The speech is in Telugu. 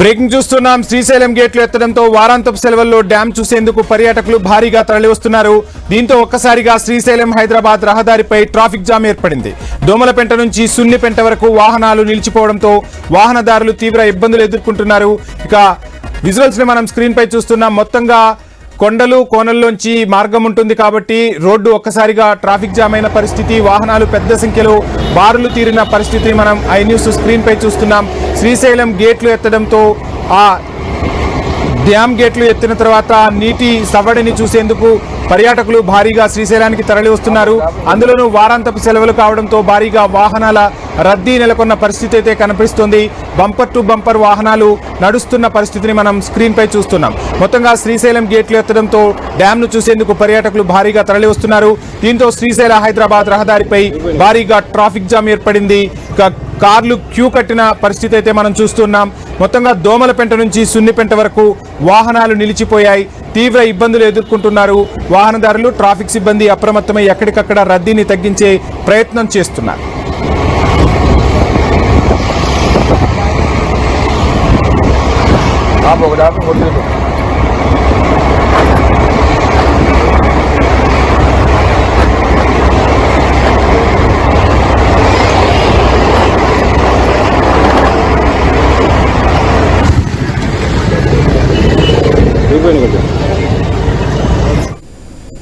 బ్రేకింగ్ చూస్తున్నాం. శ్రీశైలం గేట్లు ఎత్తడంతో వారాంతపు సెలవుల్లో డ్యాం చూసేందుకు పర్యాటకులు భారీగా తరలివస్తున్నారు. దీంతో ఒక్కసారిగా శ్రీశైలం హైదరాబాద్ రహదారిపై ట్రాఫిక్ జామ్ ఏర్పడింది. దోమలపెంట నుంచి సున్నిపెంట వరకు వాహనాలు నిలిచిపోవడంతో వాహనదారులు తీవ్ర ఇబ్బందులు ఎదుర్కొంటున్నారు. ఇక విజువల్స్ ని మనం స్క్రీన్ పై చూస్తున్నాం. మొత్తంగా కొండలు కోనల్లోంచి మార్గం ఉంటుంది కాబట్టి రోడ్డు ఒక్కసారిగా ట్రాఫిక్ జామ్ అయిన పరిస్థితి, వాహనాలు పెద్ద సంఖ్యలో బారులు తీరిన పరిస్థితి మనం ఐ న్యూస్ స్క్రీన్ పై చూస్తున్నాం. శ్రీశైలం గేట్లు ఎత్తడంతో ఆ డ్యామ్ గేట్లు ఎత్తిన తర్వాత నీటి సవ్వడిని చూసేందుకు పర్యాటకులు భారీగా శ్రీశైలానికి తరలి వస్తున్నారు. అందులోనూ వారాంతపు సెలవులు కావడంతో భారీగా వాహనాల రద్దీ నెలకొన్న పరిస్థితి అయితే కనిపిస్తుంది. బంపర్ టు బంపర్ వాహనాలు నడుస్తున్న పరిస్థితిని మనం స్క్రీన్ పై చూస్తున్నాం. మొత్తంగా శ్రీశైలం గేట్లు ఎత్తడంతో డ్యామ్ ను చూసేందుకు పర్యాటకులు భారీగా తరలి వస్తున్నారు. దీంతో శ్రీశైల హైదరాబాద్ రహదారిపై భారీగా ట్రాఫిక్ జామ్ ఏర్పడింది. కార్లు క్యూ కట్టిన పరిస్థితి అయితే మనం చూస్తున్నాం. మొత్తంగా దోమలపెంట నుంచి సున్నిపెంట వరకు వాహనాలు నిలిచిపోయాయి. తీవ్ర ఇబ్బందులు ఎదుర్కొంటున్నారు వాహనదారులు. ట్రాఫిక్ సిబ్బంది అప్రమత్తమై ఎక్కడికక్కడ రద్దీని తగ్గించే ప్రయత్నం చేస్తున్నారు. आप